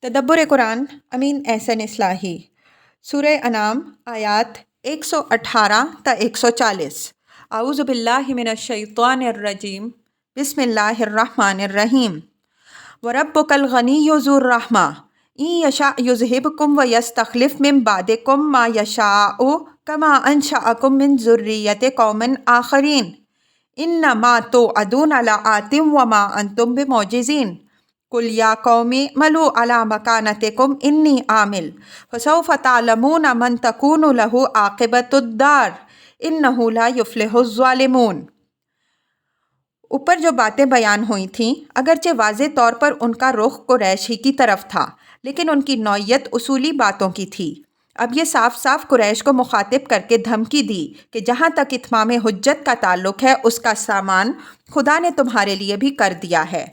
تدبر قرآن امین احسن اصلاحی سورہ انعام آیات 118 تا 140۔ اعوذ باللہ من الشیطان الرجیم، بسم اللہ الرحمن الرحیم۔ وَرَبُّكَ الْغَنِيُّ ذُو الرَّحْمَةِ إِن يَشَأْ يُذْهِبْكُمْ وَيَسْتَخْلِفْ مِن بَعْدِكُم مَّا يَشَاءُ كَمَا أَنشَأَكُم مِّن ذُرِّيَّةِ قَوْمٍ آخَرِينَ إِنَّمَا تُوعَدُونَ لَآتٍ وَمَا أَنتُم بِمُعْجِزِينَ قُلْ يَا قَوْمِ اعْمَلُوا عَلَىٰ مَكَانَتِكُمْ إِنِّي عَامِلٌ فَسَوْفَ تَعْلَمُونَ مَن تَكُونُ لَهُ عَاقِبَةُ الدَّارِ إِنَّهُ لَا يُفْلِحُ الظَّالِمُونَ۔ اوپر جو باتیں بیان ہوئی تھیں اگرچہ واضح طور پر ان کا رخ قریش ہی کی طرف تھا، لیکن ان کی نوعیت اصولی باتوں کی تھی۔ اب یہ صاف صاف قریش کو مخاطب کر کے دھمکی دی کہ جہاں تک اتمام حجت کا تعلق ہے اس کا سامان خدا نے تمہارے لیے بھی کر دیا ہے۔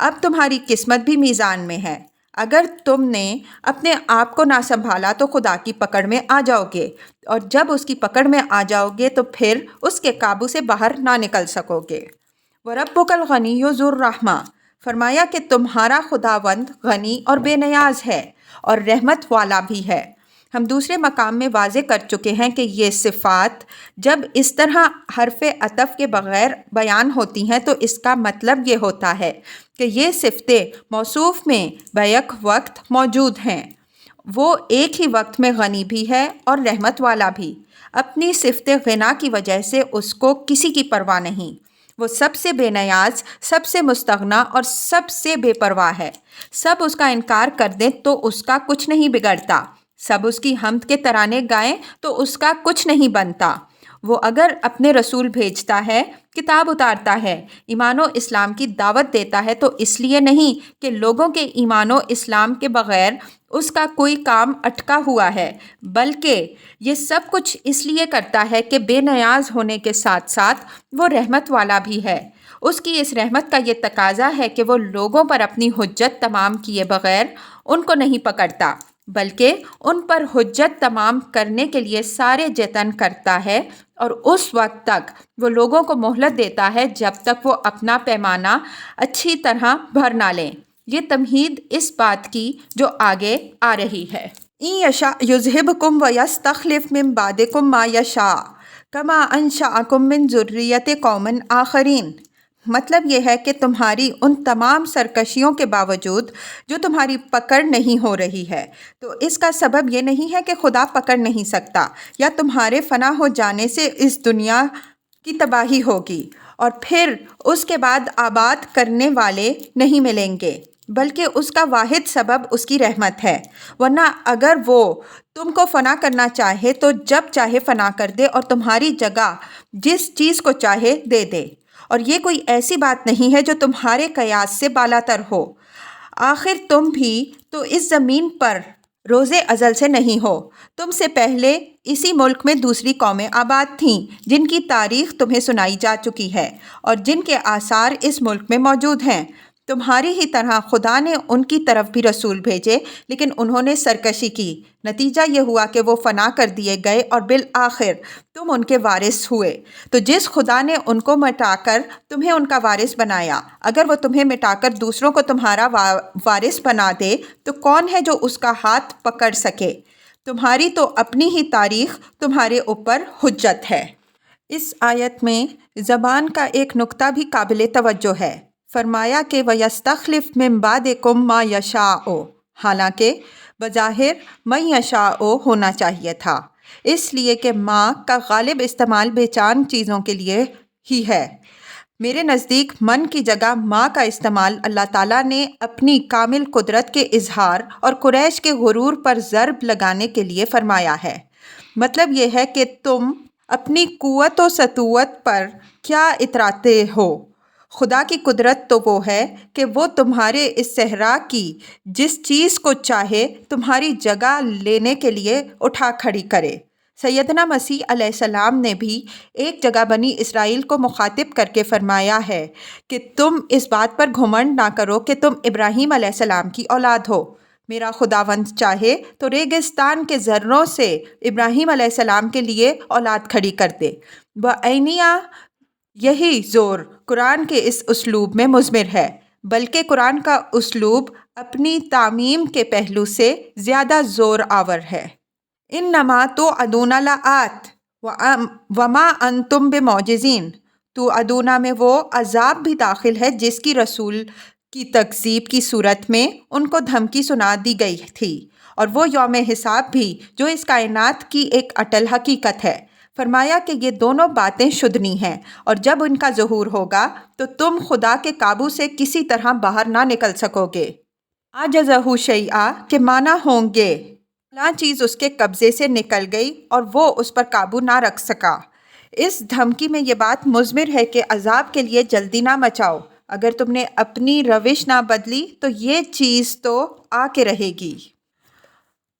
اب تمہاری قسمت بھی میزان میں ہے۔ اگر تم نے اپنے آپ کو نہ سنبھالا تو خدا کی پکڑ میں آ جاؤ گے، اور جب اس کی پکڑ میں آ جاؤ گے تو پھر اس کے قابو سے باہر نہ نکل سکو گے۔ وَرَبُّكَ الْغَنِيُّ ذُو الرَّحْمَةِ، فرمایا کہ تمہارا خداوند غنی اور بے نیاز ہے اور رحمت والا بھی ہے۔ ہم دوسرے مقام میں واضح کر چکے ہیں کہ یہ صفات جب اس طرح حرف عطف کے بغیر بیان ہوتی ہیں تو اس کا مطلب یہ ہوتا ہے کہ یہ صفتیں موصوف میں بیک وقت موجود ہیں۔ وہ ایک ہی وقت میں غنی بھی ہے اور رحمت والا بھی۔ اپنی صفت غنا کی وجہ سے اس کو کسی کی پرواہ نہیں۔ وہ سب سے بے نیاز، سب سے مستغنا اور سب سے بے پرواہ ہے۔ سب اس کا انکار کر دیں تو اس کا کچھ نہیں بگڑتا، سب اس کی حمد کے ترانے گائیں تو اس کا کچھ نہیں بنتا۔ وہ اگر اپنے رسول بھیجتا ہے، کتاب اتارتا ہے، ایمان و اسلام کی دعوت دیتا ہے تو اس لیے نہیں کہ لوگوں کے ایمان و اسلام کے بغیر اس کا کوئی کام اٹکا ہوا ہے، بلکہ یہ سب کچھ اس لیے کرتا ہے کہ بے نیاز ہونے کے ساتھ ساتھ وہ رحمت والا بھی ہے۔ اس کی اس رحمت کا یہ تقاضا ہے کہ وہ لوگوں پر اپنی حجت تمام کیے بغیر ان کو نہیں پکڑتا، بلکہ ان پر حجت تمام کرنے کے لیے سارے جتن کرتا ہے، اور اس وقت تک وہ لوگوں کو مہلت دیتا ہے جب تک وہ اپنا پیمانہ اچھی طرح بھر نہ لیں۔ یہ تمہید اس بات کی جو آگے آ رہی ہے۔ إِن يَشَأْ يُذْهِبْكُمْ وَيَسْتَخْلِفْ مِن بَعْدِكُم مَّا يَشَاءُ كَمَا أَنشَأَكُم مِّن ذُرِّيَّةِ قَوْمٍ آخَرِينَ۔ مطلب یہ ہے کہ تمہاری ان تمام سرکشیوں کے باوجود جو تمہاری پکڑ نہیں ہو رہی ہے، تو اس کا سبب یہ نہیں ہے کہ خدا پکڑ نہیں سکتا یا تمہارے فنا ہو جانے سے اس دنیا کی تباہی ہوگی اور پھر اس کے بعد آباد کرنے والے نہیں ملیں گے، بلکہ اس کا واحد سبب اس کی رحمت ہے۔ ورنہ اگر وہ تم کو فنا کرنا چاہے تو جب چاہے فنا کر دے اور تمہاری جگہ جس چیز کو چاہے دے دے، اور یہ کوئی ایسی بات نہیں ہے جو تمہارے قیاس سے بالاتر ہو۔ آخر تم بھی تو اس زمین پر روز ازل سے نہیں ہو۔ تم سے پہلے اسی ملک میں دوسری قومیں آباد تھیں جن کی تاریخ تمہیں سنائی جا چکی ہے اور جن کے آثار اس ملک میں موجود ہیں۔ تمہاری ہی طرح خدا نے ان کی طرف بھی رسول بھیجے، لیکن انہوں نے سرکشی کی۔ نتیجہ یہ ہوا کہ وہ فنا کر دیے گئے اور بالآخر تم ان کے وارث ہوئے۔ تو جس خدا نے ان کو مٹا کر تمہیں ان کا وارث بنایا، اگر وہ تمہیں مٹا کر دوسروں کو تمہارا وارث بنا دے تو کون ہے جو اس کا ہاتھ پکڑ سکے؟ تمہاری تو اپنی ہی تاریخ تمہارے اوپر حجت ہے۔ اس آیت میں زبان کا ایک نقطہ بھی قابل توجہ ہے۔ فرمایا کہ وَيَسْتَخْلِفْ مِن بَعْدِكُم مَّا يَشَاءُ، حالانکہ بظاہر مَن يَشَاءُ ہونا چاہیے تھا، اس لیے کہ ماں کا غالب استعمال بے چان چیزوں کے لیے ہی ہے۔ میرے نزدیک من کی جگہ ماں کا استعمال اللہ تعالیٰ نے اپنی کامل قدرت کے اظہار اور قریش کے غرور پر ضرب لگانے کے لیے فرمایا ہے۔ مطلب یہ ہے کہ تم اپنی قوت و سطوت پر کیا اتراتے ہو؟ خدا کی قدرت تو وہ ہے کہ وہ تمہارے اس صحرا کی جس چیز کو چاہے تمہاری جگہ لینے کے لیے اٹھا کھڑی کرے۔ سیدنا مسیح علیہ السلام نے بھی ایک جگہ بنی اسرائیل کو مخاطب کر کے فرمایا ہے کہ تم اس بات پر گھمنڈ نہ کرو کہ تم ابراہیم علیہ السلام کی اولاد ہو۔ میرا خداوند چاہے تو ریگستان کے ذروں سے ابراہیم علیہ السلام کے لیے اولاد کھڑی کر دے۔ بعینیہ یہی زور قرآن کے اس اسلوب میں مضمر ہے، بلکہ قرآن کا اسلوب اپنی تعمیم کے پہلو سے زیادہ زور آور ہے۔ انما توعدون لآت وما انتم بمعجزین، توعدون میں وہ عذاب بھی داخل ہے جس کی رسول کی تکذیب کی صورت میں ان کو دھمکی سنا دی گئی تھی، اور وہ یوم حساب بھی جو اس کائنات کی ایک اٹل حقیقت ہے۔ فرمایا کہ یہ دونوں باتیں شدنی ہیں، اور جب ان کا ظہور ہوگا تو تم خدا کے قابو سے کسی طرح باہر نہ نکل سکو گے۔ عجزہ شیئا کے معنی ہوں گے فلاں چیز اس کے قبضے سے نکل گئی اور وہ اس پر قابو نہ رکھ سکا۔ اس دھمکی میں یہ بات مضمر ہے کہ عذاب کے لیے جلدی نہ مچاؤ، اگر تم نے اپنی روش نہ بدلی تو یہ چیز تو آ کے رہے گی۔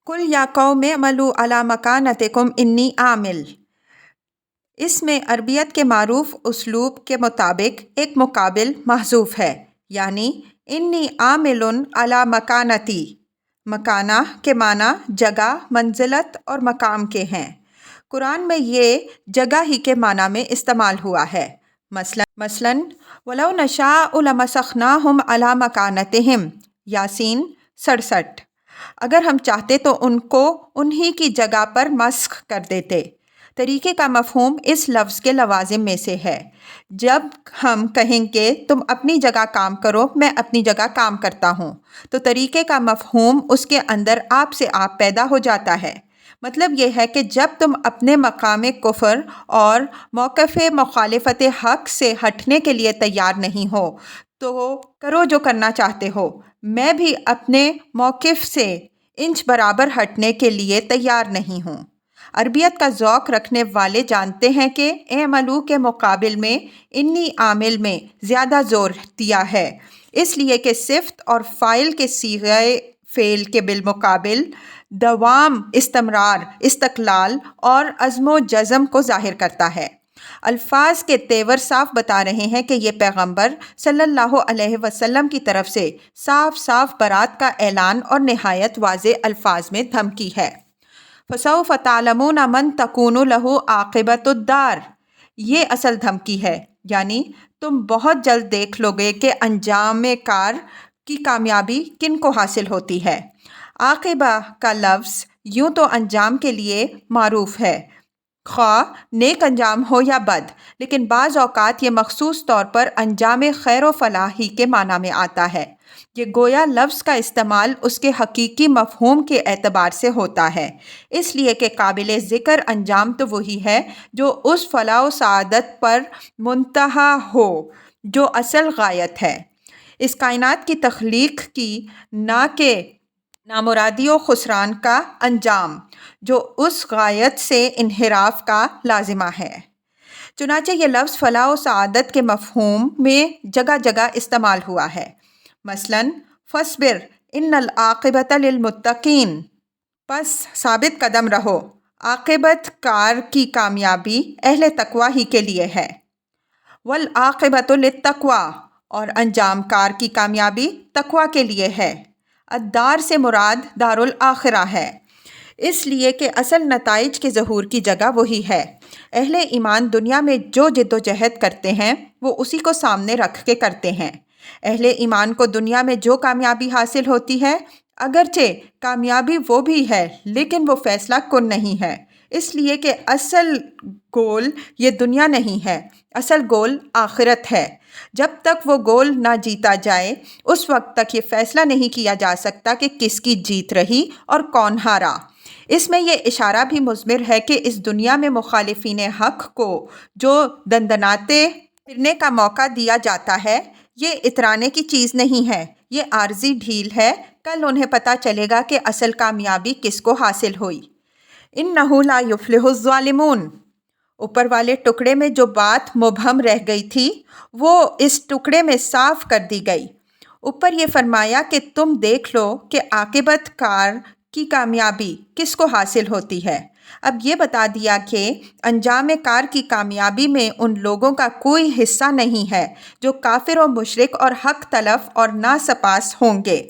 قل یا قوم اعملوا علی مکانتکم انی عامل، اس میں عربیت کے معروف اسلوب کے مطابق ایک مقابل محذوف ہے، یعنی انی عامل علی مکانتی۔ مکانہ کے معنی جگہ، منزلت اور مقام کے ہیں۔ قرآن میں یہ جگہ ہی کے معنی میں استعمال ہوا ہے۔ مثلاً وَلَوْ نَشَاءُ لَمَسَخْنَاهُمْ عَلَى مَكَانَتِهِمْ، یاسین 67۔ اگر ہم چاہتے تو ان کو انہی کی جگہ پر مسخ کر دیتے۔ طریقے کا مفہوم اس لفظ کے لوازم میں سے ہے۔ جب ہم کہیں گے تم اپنی جگہ کام کرو، میں اپنی جگہ کام کرتا ہوں، تو طریقے کا مفہوم اس کے اندر آپ سے آپ پیدا ہو جاتا ہے۔ مطلب یہ ہے کہ جب تم اپنے مقام کفر اور موقف مخالفت حق سے ہٹنے کے لیے تیار نہیں ہو تو کرو جو کرنا چاہتے ہو، میں بھی اپنے موقف سے انچ برابر ہٹنے کے لیے تیار نہیں ہوں۔ عربیت کا ذوق رکھنے والے جانتے ہیں کہ اعملوا کے مقابل میں انی عامل میں زیادہ زور دیا ہے، اس لیے کہ صفت اور فاعل کے صیغہ فعل کے بالمقابل دوام، استمرار، استقلال اور عزم و جزم کو ظاہر کرتا ہے۔ الفاظ کے تیور صاف بتا رہے ہیں کہ یہ پیغمبر صلی اللہ علیہ وسلم کی طرف سے صاف صاف برات کا اعلان اور نہایت واضح الفاظ میں دھمکی ہے۔ فَسَوْفَ تَعْلَمُونَ مَنْ تَكُونُ لَهُ عَاقِبَةُ الدَّارِ، یہ اصل دھمکی ہے، یعنی تم بہت جلد دیکھ لو گے کہ انجام کار کی کامیابی کن کو حاصل ہوتی ہے۔ عاقبہ کا لفظ یوں تو انجام کے لیے معروف ہے، خواہ نیک انجام ہو یا بد، لیکن بعض اوقات یہ مخصوص طور پر انجام خیر و فلاح ہی کے معنی میں آتا ہے۔ یہ گویا لفظ کا استعمال اس کے حقیقی مفہوم کے اعتبار سے ہوتا ہے، اس لیے کہ قابل ذکر انجام تو وہی ہے جو اس فلاح و سعادت پر منتہی ہو جو اصل غایت ہے۔ اس کائنات کی تخلیق کی نہ کہ نامرادی و خسران کا انجام جو اس غایت سے انحراف کا لازمہ ہے۔ چنانچہ یہ لفظ فلاح و سعادت کے مفہوم میں جگہ جگہ استعمال ہوا ہے۔ مثلاً فَاصْبِرْ إِنَّ الْعَاقِبَةَ لِلْمُتَّقِينَ، پس ثابت قدم رہو، عاقبت کار کی کامیابی اہل تقوی ہی کے لیے ہے۔ وَالْعَاقِبَةُ لِلتَّقْوَىٰ، اور انجام کار کی کامیابی تقوی کے لیے ہے۔ الدار سے مراد دار الآخرہ ہے، اس لیے کہ اصل نتائج کے ظہور کی جگہ وہی ہے۔ اہل ایمان دنیا میں جو جد و جہد کرتے ہیں وہ اسی کو سامنے رکھ کے کرتے ہیں۔ اہل ایمان کو دنیا میں جو کامیابی حاصل ہوتی ہے، اگرچہ کامیابی وہ بھی ہے لیکن وہ فیصلہ کن نہیں ہے، اس لیے کہ اصل گول یہ دنیا نہیں ہے، اصل گول آخرت ہے۔ جب تک وہ گول نہ جیتا جائے اس وقت تک یہ فیصلہ نہیں کیا جا سکتا کہ کس کی جیت رہی اور کون ہارا۔ اس میں یہ اشارہ بھی مضمر ہے کہ اس دنیا میں مخالفین حق کو جو دندناتے پھرنے کا موقع دیا جاتا ہے، یہ اترانے کی چیز نہیں ہے، یہ عارضی ڈھیل ہے، کل انہیں پتہ چلے گا کہ اصل کامیابی کس کو حاصل ہوئی۔ اِنَّهُ لَا يُفْلِحُ الظَّالِمُونَ، اوپر والے ٹکڑے میں جو بات مبہم رہ گئی تھی وہ اس ٹکڑے میں صاف کر دی گئی۔ اوپر یہ فرمایا کہ تم دیکھ لو کہ عاقبت کار کی کامیابی کس کو حاصل ہوتی ہے۔ اب یہ بتا دیا کہ انجام کار کی کامیابی میں ان لوگوں کا کوئی حصہ نہیں ہے جو کافر و مشرک اور حق تلف اور ناسپاس ہوں گے۔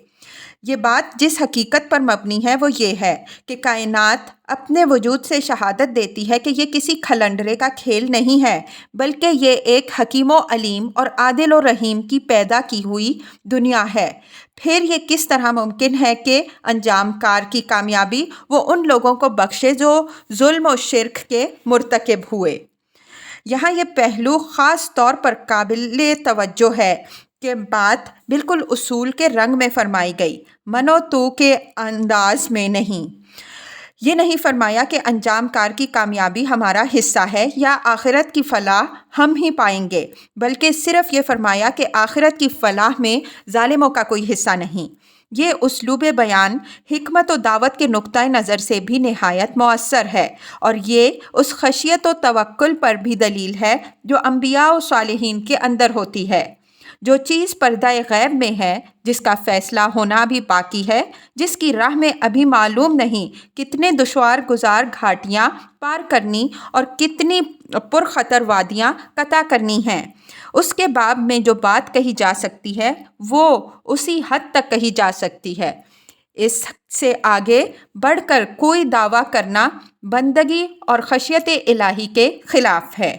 یہ بات جس حقیقت پر مبنی ہے وہ یہ ہے کہ کائنات اپنے وجود سے شہادت دیتی ہے کہ یہ کسی کھلنڈرے کا کھیل نہیں ہے، بلکہ یہ ایک حکیم و علیم اور عادل و رحیم کی پیدا کی ہوئی دنیا ہے۔ پھر یہ کس طرح ممکن ہے کہ انجام کار کی کامیابی وہ ان لوگوں کو بخشے جو ظلم و شرک کے مرتکب ہوئے۔ یہاں یہ پہلو خاص طور پر قابل توجہ ہے کہ بات بالکل اصول کے رنگ میں فرمائی گئی، من و تو کے انداز میں نہیں۔ یہ نہیں فرمایا کہ انجام کار کی کامیابی ہمارا حصہ ہے یا آخرت کی فلاح ہم ہی پائیں گے، بلکہ صرف یہ فرمایا کہ آخرت کی فلاح میں ظالموں کا کوئی حصہ نہیں۔ یہ اسلوب بیان حکمت و دعوت کے نقطۂ نظر سے بھی نہایت مؤثر ہے، اور یہ اس خشیت و توکل پر بھی دلیل ہے جو انبیاء و صالحین کے اندر ہوتی ہے۔ جو چیز پردہ غیب میں ہے، جس کا فیصلہ ہونا بھی باقی ہے، جس کی راہ میں ابھی معلوم نہیں کتنے دشوار گزار گھاٹیاں پار کرنی اور کتنی پرخطر وادیاں قطع کرنی ہیں، اس کے باب میں جو بات کہی جا سکتی ہے وہ اسی حد تک کہی جا سکتی ہے۔ اس سے آگے بڑھ کر کوئی دعویٰ کرنا بندگی اور خشیت الہی کے خلاف ہے۔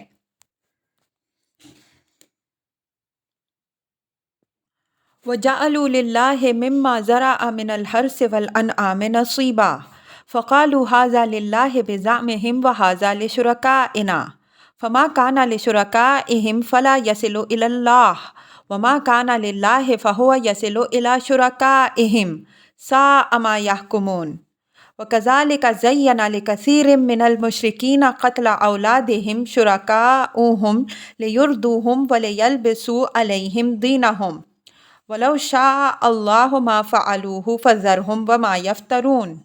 وَجَعَلُوا لِلَّهِ مِمَّا زَرَعَ مِنَ الْحَرْثِ وَالْأَنْعَامِ نَصِيبًا فَقَالُوا هَذَا لِلَّهِ بِزَعْمِهِمْ وَهَذَا لِشُرَكَائِنَا فَمَا كَانَ لِشُرَكَائِهِمْ فَلَا يَصِلُ إِلَى اللَّهِ وَمَا كَانَ لِلَّهِ فَهُوَ يَصِلُ إِلَى شُرَكَائِهِمْ سَاءَ مَا يَحْكُمُونَ وَكَذَلِكَ زَيَّنَ لِكَثِيرٍ مِّنَ الْمُشْرِكِينَ قَتْلَ أَوْلَادِهِمْ شُرَكَاؤُهُمْ لِيُرْدُوهُمْ وَلِيَلْبِسُوا عَلَيْهِمْ دِينَهُمْ وَلَوْ شَاءَ اللَّهُ مَا فَعَلُوهُ فَذَرْهُمْ وَمَا يَفْتَرُونَ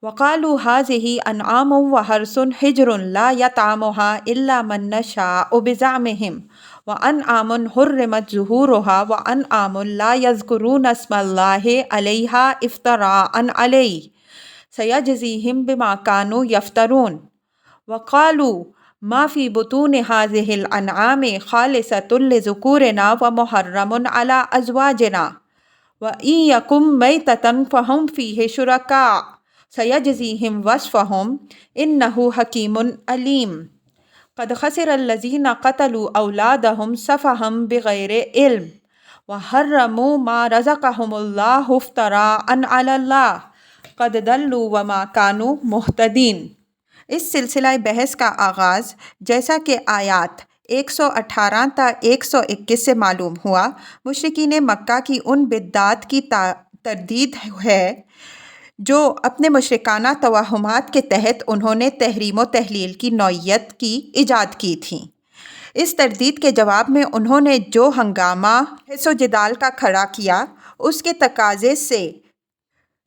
وَقَالُوا هَٰذِهِ أَنْعَامٌ وَحَرْثٌ حِجْرٌ لَا يَطْعَمُهَا إِلَّا مَن نَّشَاءُ بِزَعْمِهِمْ وَأَنْعَامٌ حُرِّمَتْ ظُهُورُهَا وَأَنْعَامٌ لَا يَذْكُرُونَ اسْمَ اللَّهِ عَلَيْهَا افْتِرَاءً عَلَيْهِ سَيَجْزِيهِمْ بِمَا كَانُوا يَفْتَرُونَ وَقَالُوا مَا فِي بُطُونِ هَٰذِهِ الْأَنْعَامِ خَالِصَةٌ لِذُكُورِنَا وَمُحَرَّمٌ عَلَىٰ أَزْوَاجِنَا وَإِن يَكُن مَيْتَةً فَهُمْ فِيهِ شُرَكَاءُ سَيَجْزِيهِمْ وَصْفَهُمْ إِنَّهُ حَكِيمٌ عَلِيمٌ قَدْ خَسِرَ الَّذِينَ قَتَلُوا أَوْلَادَهُمْ سَفَهًا بِغَيْرِ عِلْمٍ وَحَرَّمُوا مَا رَزَقَهُمُ اللَّهُ افْتِرَاءً عَلَى اللَّهِ قَدْ ضَلُّوا وَمَا كَانُوا مُهْتَدِينَ۔ اس سلسلہ بحث کا آغاز جیسا کہ آیات 118 تا 121 سے معلوم ہوا، مشرکین مکہ کی ان بدعات کی تردید ہے جو اپنے مشرکانہ توہمات کے تحت انہوں نے تحریم و تحلیل کی نوعیت کی ایجاد کی تھیں۔ اس تردید کے جواب میں انہوں نے جو ہنگامہ بحث و جدال کا کھڑا کیا، اس کے تقاضے سے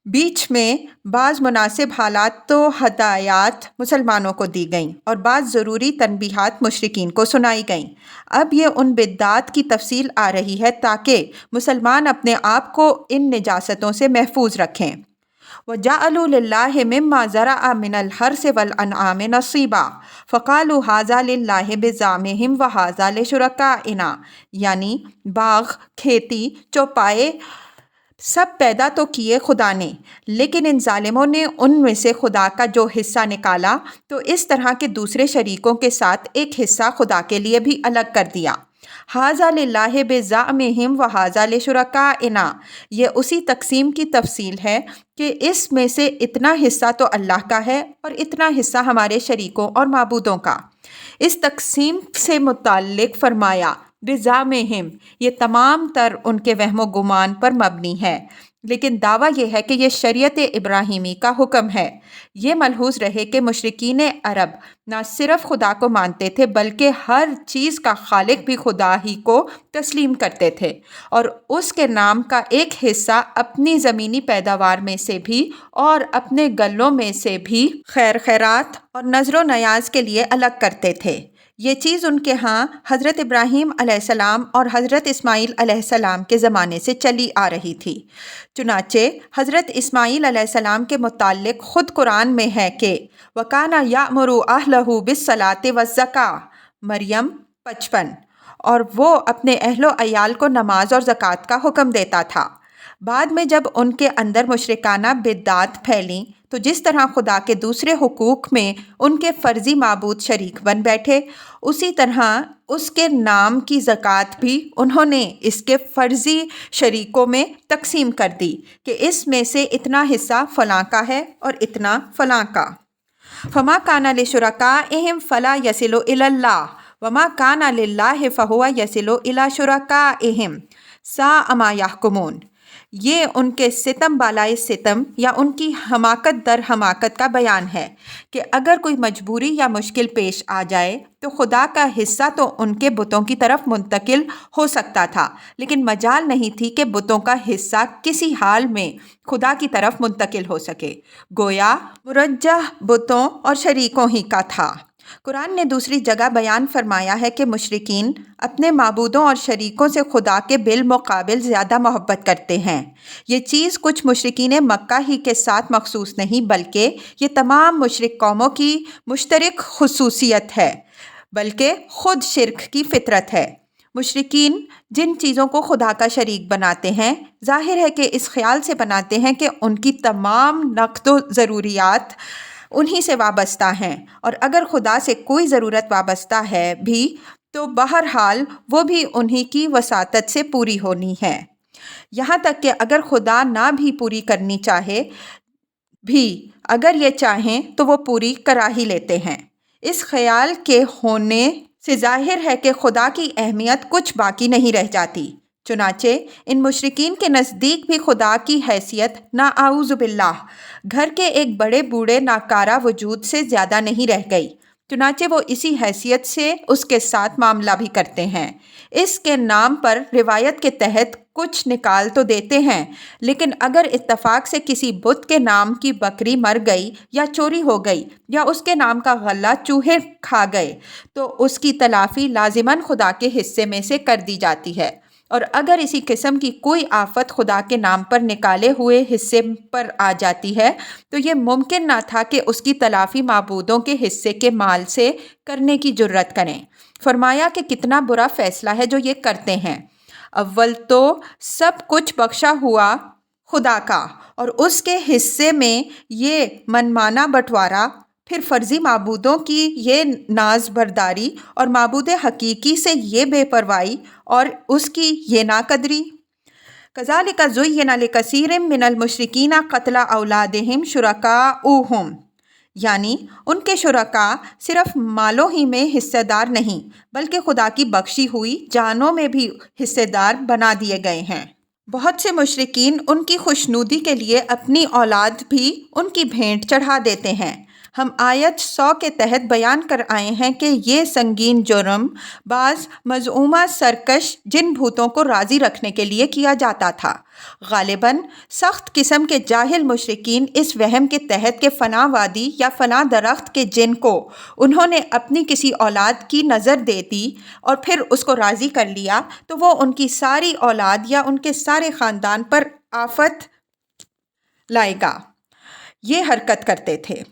بیچ میں بعض مناسب حالات و ہدایات مسلمانوں کو دی گئیں اور بعض ضروری تنبیہات مشرکین کو سنائی گئیں۔ اب یہ ان بدعات کی تفصیل آ رہی ہے تاکہ مسلمان اپنے آپ کو ان نجاستوں سے محفوظ رکھیں۔ وَجَعَلُوا لِلَّهِ مِمَّا زَرَعَ مِنَ الْحَرْثِ وَالْأَنْعَامِ نَصِيبًا فَقَالُوا هَٰذَا لِلَّهِ بِزَعْمِهِمْ وَهَٰذَا لِشُرَكَائِنَا، یعنی باغ، کھیتی، چوپائے سب پیدا تو کیے خدا نے، لیکن ان ظالموں نے ان میں سے خدا کا جو حصہ نکالا تو اس طرح کے دوسرے شریکوں کے ساتھ ایک حصہ خدا کے لیے بھی الگ کر دیا۔ ہَٰذَا لِلَّهِ بِزَعْمِهِمْ وَهَٰذَا لِشُرَكَائِنَا، یہ اسی تقسیم کی تفصیل ہے کہ اس میں سے اتنا حصہ تو اللہ کا ہے اور اتنا حصہ ہمارے شریکوں اور معبودوں کا۔ اس تقسیم سے متعلق فرمایا بِزَعْمِهِمْ، یہ تمام تر ان کے وہم و گمان پر مبنی ہے، لیکن دعویٰ یہ ہے کہ یہ شریعت ابراہیمی کا حکم ہے۔ یہ ملحوظ رہے کہ مشرکین عرب نہ صرف خدا کو مانتے تھے بلکہ ہر چیز کا خالق بھی خدا ہی کو تسلیم کرتے تھے، اور اس کے نام کا ایک حصہ اپنی زمینی پیداوار میں سے بھی اور اپنے گلوں میں سے بھی خیر خیرات اور نذر و نیاز کے لیے الگ کرتے تھے۔ یہ چیز ان کے ہاں حضرت ابراہیم علیہ السلام اور حضرت اسماعیل علیہ السلام کے زمانے سے چلی آ رہی تھی۔ چنانچہ حضرت اسماعیل علیہ السلام کے متعلق خود قرآن میں ہے کہ وَكَانَ يَأْمُرُ أَهْلَهُ بِالصَّلَاةِ وَالزَّكَاةِ مریم 55، اور وہ اپنے اہل و عیال کو نماز اور زکوٰۃ کا حکم دیتا تھا۔ بعد میں جب ان کے اندر مشرکانہ بدعات پھیلیں تو جس طرح خدا کے دوسرے حقوق میں ان کے فرضی معبود شریک بن بیٹھے، اسی طرح اس کے نام کی زکوٰۃ بھی انہوں نے اس کے فرضی شریکوں میں تقسیم کر دی کہ اس میں سے اتنا حصہ فلاں کا ہے اور اتنا فلاں کا۔ فما کان لشرکائہم فلا یصل الی اللہ وما کان للہ فہو یصل الی شرکائہم ساء ما یحکمون۔ یہ ان کے ستم بالائے ستم یا ان کی حماقت در حماقت کا بیان ہے کہ اگر کوئی مجبوری یا مشکل پیش آ جائے تو خدا کا حصہ تو ان کے بتوں کی طرف منتقل ہو سکتا تھا، لیکن مجال نہیں تھی کہ بتوں کا حصہ کسی حال میں خدا کی طرف منتقل ہو سکے، گویا مرجح بتوں اور شریکوں ہی کا تھا۔ قرآن نے دوسری جگہ بیان فرمایا ہے کہ مشرکین اپنے معبودوں اور شریکوں سے خدا کے بالمقابل زیادہ محبت کرتے ہیں۔ یہ چیز کچھ مشرکین مکہ ہی کے ساتھ مخصوص نہیں بلکہ یہ تمام مشرک قوموں کی مشترک خصوصیت ہے، بلکہ خود شرک کی فطرت ہے۔ مشرکین جن چیزوں کو خدا کا شریک بناتے ہیں، ظاہر ہے کہ اس خیال سے بناتے ہیں کہ ان کی تمام نقد و ضروریات انہی سے وابستہ ہیں، اور اگر خدا سے کوئی ضرورت وابستہ ہے بھی تو بہرحال وہ بھی انہی کی وساطت سے پوری ہونی ہے، یہاں تک کہ اگر خدا نہ بھی پوری کرنی چاہے بھی، اگر یہ چاہیں تو وہ پوری کرا ہی لیتے ہیں۔ اس خیال کے ہونے سے ظاہر ہے کہ خدا کی اہمیت کچھ باقی نہیں رہ جاتی، چنانچہ ان مشرکین کے نزدیک بھی خدا کی حیثیت ناعوذ باللہ گھر کے ایک بڑے بوڑھے ناکارہ وجود سے زیادہ نہیں رہ گئی، چنانچہ وہ اسی حیثیت سے اس کے ساتھ معاملہ بھی کرتے ہیں۔ اس کے نام پر روایت کے تحت کچھ نکال تو دیتے ہیں، لیکن اگر اتفاق سے کسی بت کے نام کی بکری مر گئی یا چوری ہو گئی یا اس کے نام کا غلہ چوہے کھا گئے تو اس کی تلافی لازماً خدا کے حصے میں سے کر دی جاتی ہے، اور اگر اسی قسم کی کوئی آفت خدا کے نام پر نکالے ہوئے حصے پر آ جاتی ہے تو یہ ممکن نہ تھا کہ اس کی تلافی معبودوں کے حصے کے مال سے کرنے کی جرت کریں۔ فرمایا کہ کتنا برا فیصلہ ہے جو یہ کرتے ہیں۔ اول تو سب کچھ بخشا ہوا خدا کا اور اس کے حصے میں یہ منمانا بٹوارا، پھر فرضی معبودوں کی یہ ناز برداری اور معبود حقیقی سے یہ بے پرواہی اور اس کی یہ ناقدری۔ کذالک زین لکثیر من المشرکین قتل اولادہم شرکاؤہم، یعنی ان کے شرکاء صرف مالوں ہی میں حصہ دار نہیں بلکہ خدا کی بخشی ہوئی جانوں میں بھی حصہ دار بنا دیے گئے ہیں۔ بہت سے مشرکین ان کی خوشنودی کے لیے اپنی اولاد بھی ان کی بھینٹ چڑھا دیتے ہیں۔ ہم آیت 100 کے تحت بیان کر آئے ہیں کہ یہ سنگین جرم بعض مزعومہ سرکش جن بھوتوں کو راضی رکھنے کے لیے کیا جاتا تھا۔ غالباً سخت قسم کے جاہل مشرکین اس وہم کے تحت کہ فلاں وادی یا فلاں درخت کے جن کو انہوں نے اپنی کسی اولاد کی نظر دے دی اور پھر اس کو راضی کر لیا تو وہ ان کی ساری اولاد یا ان کے سارے خاندان پر آفت لائے گا، یہ حرکت کرتے تھے۔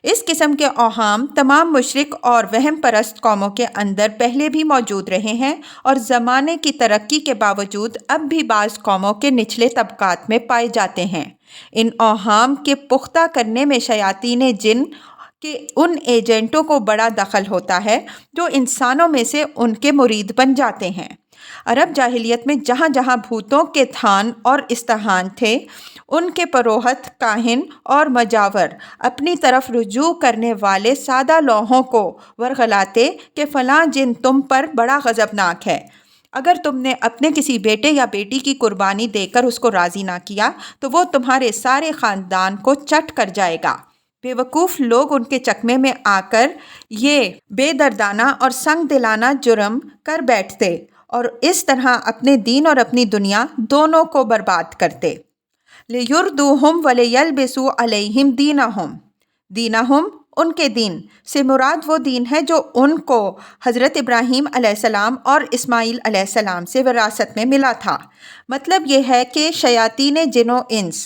اس قسم کے اوہام تمام مشرک اور وہم پرست قوموں کے اندر پہلے بھی موجود رہے ہیں، اور زمانے کی ترقی کے باوجود اب بھی بعض قوموں کے نچلے طبقات میں پائے جاتے ہیں۔ ان اوہام کے پختہ کرنے میں شیاطین جن کے ان ایجنٹوں کو بڑا دخل ہوتا ہے جو انسانوں میں سے ان کے مرید بن جاتے ہیں۔ عرب جاہلیت میں جہاں جہاں بھوتوں کے تھان اور استہان تھے، ان کے پروہت کاہن اور مجاور اپنی طرف رجوع کرنے والے سادہ لوگوں کو ورغلاتے کہ فلاں جن تم پر بڑا غضبناک ہے، اگر تم نے اپنے کسی بیٹے یا بیٹی کی قربانی دے کر اس کو راضی نہ کیا تو وہ تمہارے سارے خاندان کو چٹ کر جائے گا۔ بے وقوف لوگ ان کے چکمے میں آ کر یہ بے دردانہ اور سنگ دلانہ جرم کر بیٹھتے اور اس طرح اپنے دین اور اپنی دنیا دونوں کو برباد کرتے۔ لِيُرْدُوهُمْ وَلِيَلْبِسُوا عَلَيْهِمْ دِينَهُمْ، دینہم ان کے دین سے مراد وہ دین ہے جو ان کو حضرت ابراہیم علیہ السلام اور اسماعیل علیہ السلام سے وراثت میں ملا تھا۔ مطلب یہ ہے کہ شیاطین جن و انس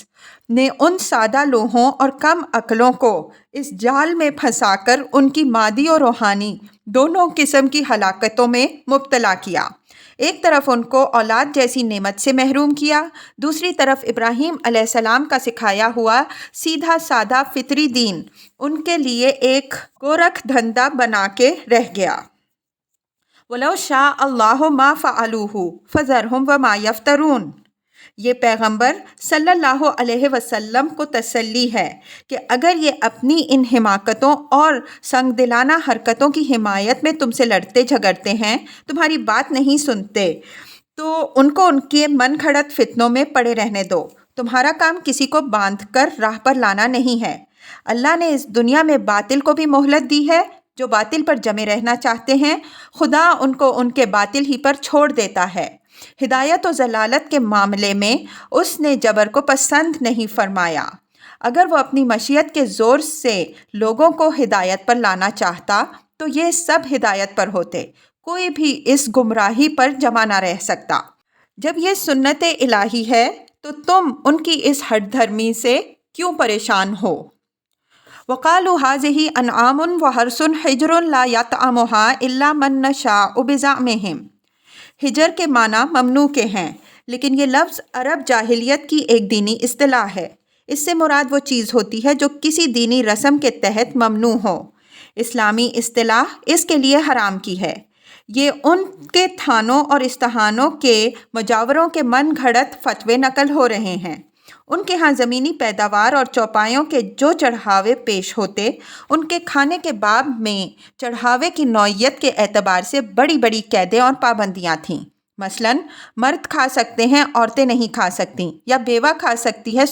نے ان سادہ لوگوں اور کم عقلوں کو اس جال میں پھنسا کر ان کی مادی اور روحانی دونوں قسم کی ہلاکتوں میں مبتلا کیا۔ ایک طرف ان کو اولاد جیسی نعمت سے محروم کیا، دوسری طرف ابراہیم علیہ السلام کا سکھایا ہوا سیدھا سادہ فطری دین ان کے لیے ایک گورکھ دھندا بنا کے رہ گیا۔ وَلَوْ شَاءَ اللَّهُ مَا فَعَلُوهُ فَذَرْهُمْ وَمَا يَفْتَرُونَ۔ یہ پیغمبر صلی اللہ علیہ وسلم کو تسلی ہے کہ اگر یہ اپنی ان حماقتوں اور سنگ دلانہ حرکتوں کی حمایت میں تم سے لڑتے جھگڑتے ہیں، تمہاری بات نہیں سنتے، تو ان کو ان کے من گھڑت فتنوں میں پڑے رہنے دو۔ تمہارا کام کسی کو باندھ کر راہ پر لانا نہیں ہے۔ اللہ نے اس دنیا میں باطل کو بھی مہلت دی ہے، جو باطل پر جمے رہنا چاہتے ہیں خدا ان کو ان کے باطل ہی پر چھوڑ دیتا ہے۔ ہدایت و ضلالت کے معاملے میں اس نے جبر کو پسند نہیں فرمایا۔ اگر وہ اپنی مشیت کے زور سے لوگوں کو ہدایت پر لانا چاہتا تو یہ سب ہدایت پر ہوتے، کوئی بھی اس گمراہی پر جمع نہ رہ سکتا۔ جب یہ سنت الہی ہے تو تم ان کی اس ہٹ دھرمی سے کیوں پریشان ہو؟ وَقَالُوا هَٰذِهِ أَنْعَامٌ وَحَرْثٌ حِجْرٌ لَا يَطْعَمُهَا إِلَّا مَن نَّشَاءُ بِزَعْمِهِمْ۔ ہجر کے معنی ممنوع کے ہیں، لیکن یہ لفظ عرب جاہلیت کی ایک دینی اصطلاح ہے۔ اس سے مراد وہ چیز ہوتی ہے جو کسی دینی رسم کے تحت ممنوع ہو۔ اسلامی اصطلاح اس کے لیے حرام کی ہے۔ یہ ان کے تھانوں اور استہانوں کے مجاوروں کے من گھڑت فتوے نقل ہو رہے ہیں۔ ان کے ہاں زمینی پیداوار اور چوپایوں کے جو چڑھاوے پیش ہوتے، ان کے کھانے کے باب میں چڑھاوے کی نوعیت کے اعتبار سے بڑی بڑی قیدیں اور پابندیاں تھیں۔ مثلاً مرد کھا سکتے ہیں، عورتیں نہیں کھا سکتیں، یا بیوہ کھا سکتی ہے،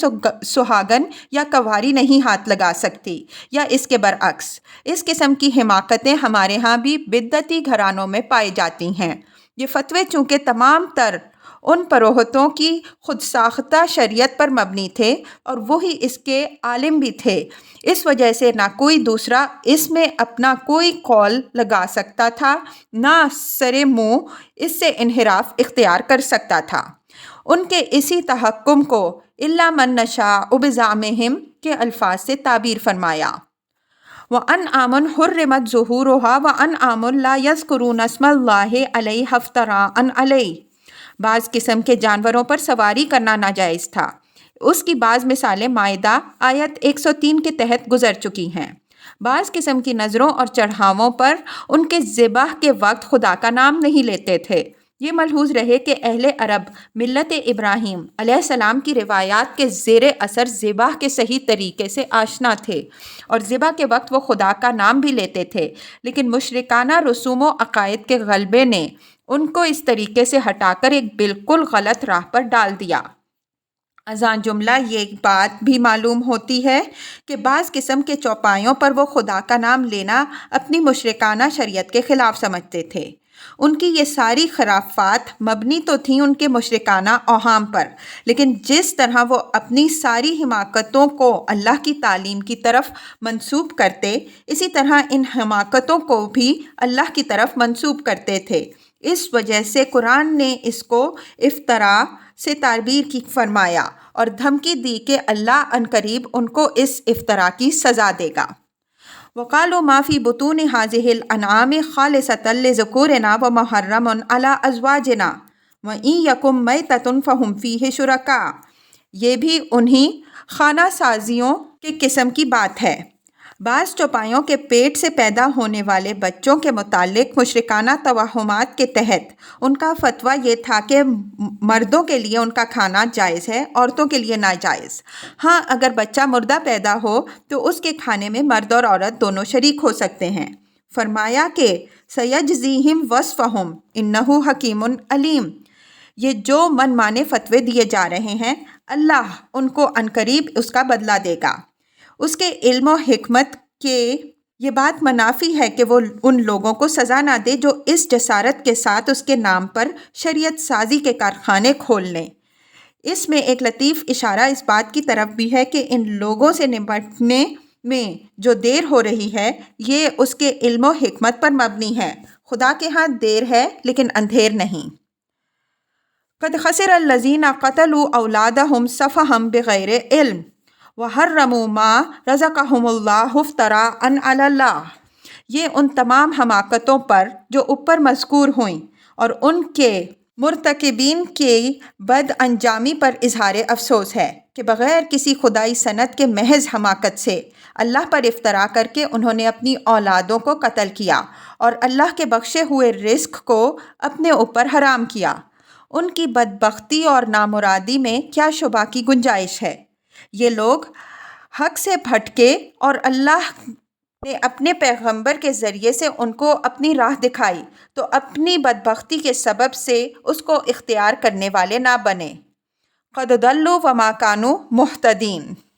سہاگن یا کنواری نہیں ہاتھ لگا سکتی، یا اس کے برعکس۔ اس قسم کی حماقتیں ہمارے ہاں بھی بدعتی گھرانوں میں پائی جاتی ہیں۔ یہ فتوے چونکہ تمام تر ان پروہتوں کی خود ساختہ شریعت پر مبنی تھے اور وہی اس کے عالم بھی تھے، اس وجہ سے نہ کوئی دوسرا اس میں اپنا کوئی قول لگا سکتا تھا، نہ سرے منہ اس سے انحراف اختیار کر سکتا تھا۔ ان کے اسی تحکم کو إِلَّا مَن نَّشَاءُ بِزَعْمِهِمْ کے الفاظ سے تعبیر فرمایا۔ وَأَنْعَامٌ حُرِّمَتْ ظُهُورُهَا وَأَنْعَامٌ لَا يَذْكُرُونَ اسْمَ اللَّهِ عَلَيْهَا افْتِرَاءً عَلَيْهِ۔ بعض قسم کے جانوروں پر سواری کرنا ناجائز تھا۔ اس کی بعض مثالیں مائدہ آیت 103 کے تحت گزر چکی ہیں۔ بعض قسم کی نظروں اور چڑھاووں پر ان کے ذبح کے وقت خدا کا نام نہیں لیتے تھے۔ یہ ملحوظ رہے کہ اہل عرب ملت ابراہیم علیہ السلام کی روایات کے زیر اثر ذبح کے صحیح طریقے سے آشنا تھے، اور ذبح کے وقت وہ خدا کا نام بھی لیتے تھے، لیکن مشرکانہ رسوم و عقائد کے غلبے نے ان کو اس طریقے سے ہٹا کر ایک بالکل غلط راہ پر ڈال دیا۔ ازاں جملہ یہ بات بھی معلوم ہوتی ہے کہ بعض قسم کے چوپایوں پر وہ خدا کا نام لینا اپنی مشرکانہ شریعت کے خلاف سمجھتے تھے۔ ان کی یہ ساری خرافات مبنی تو تھیں ان کے مشرکانہ اوہام پر، لیکن جس طرح وہ اپنی ساری حماقتوں کو اللہ کی تعلیم کی طرف منسوب کرتے، اسی طرح ان حماقتوں کو بھی اللہ کی طرف منسوب کرتے تھے۔ اس وجہ سے قرآن نے اس کو افتراء سے تعبیر کی فرمایا اور دھمکی دی کہ اللہ عنقریب ان کو اس افتراء کی سزا دے گا۔ وَقَالُوا مَا فِي بُطُونِ هَٰذِهِ الْأَنْعَامِ خَالِصَةً لِّذُكُورِنَا وَمُحَرَّمٌ عَلَىٰ أَزْوَاجِنَا وَإِن يَكُن مَّيْتَةٌ فَهُمْ فِيهِ شُرَكَاءُ۔ یہ بھی انہی خانہ سازیوں کے قسم کی بات ہے۔ بعض چوپایوں کے پیٹ سے پیدا ہونے والے بچوں کے متعلق مشرکانہ توہمات کے تحت ان کا فتویٰ یہ تھا کہ مردوں کے لیے ان کا کھانا جائز ہے، عورتوں کے لیے ناجائز۔ ہاں، اگر بچہ مردہ پیدا ہو تو اس کے کھانے میں مرد اور عورت دونوں شریک ہو سکتے ہیں۔ فرمایا کہ سَيَجْزِيهِمْ وَصْفَهُمْ إِنَّهُ حَكِيمٌ عَلِيمٌ۔ یہ جو من مانے فتوے دیے جا رہے ہیں، اللہ ان کو عنقریب اس کا بدلہ دے گا۔ اس کے علم و حکمت کے یہ بات منافی ہے کہ وہ ان لوگوں کو سزا نہ دے جو اس جسارت کے ساتھ اس کے نام پر شریعت سازی کے کارخانے کھول لیں۔ اس میں ایک لطیف اشارہ اس بات کی طرف بھی ہے کہ ان لوگوں سے نمٹنے میں جو دیر ہو رہی ہے یہ اس کے علم و حکمت پر مبنی ہے۔ خدا کے ہاں دیر ہے لیکن اندھیر نہیں۔ قد خسر الذین قتلوا اولادہم سفہا بغیر علم وحرموا ما رزقہم اللہ افتراء علی اللہ۔ یہ ان تمام حماقتوں پر جو اوپر مذکور ہوئیں اور ان کے مرتکبین کی بد انجامی پر اظہار افسوس ہے کہ بغیر کسی خدائی سند کے محض حماقت سے اللہ پر افطرا کر کے انہوں نے اپنی اولادوں کو قتل کیا اور اللہ کے بخشے ہوئے رزق کو اپنے اوپر حرام کیا۔ ان کی بدبختی اور نامرادی میں کیا شبہ کی گنجائش ہے؟ یہ لوگ حق سے بھٹکے اور اللہ نے اپنے پیغمبر کے ذریعے سے ان کو اپنی راہ دکھائی تو اپنی بدبختی کے سبب سے اس کو اختیار کرنے والے نہ بنے۔ قد ضلوا وما كانوا مهتدین۔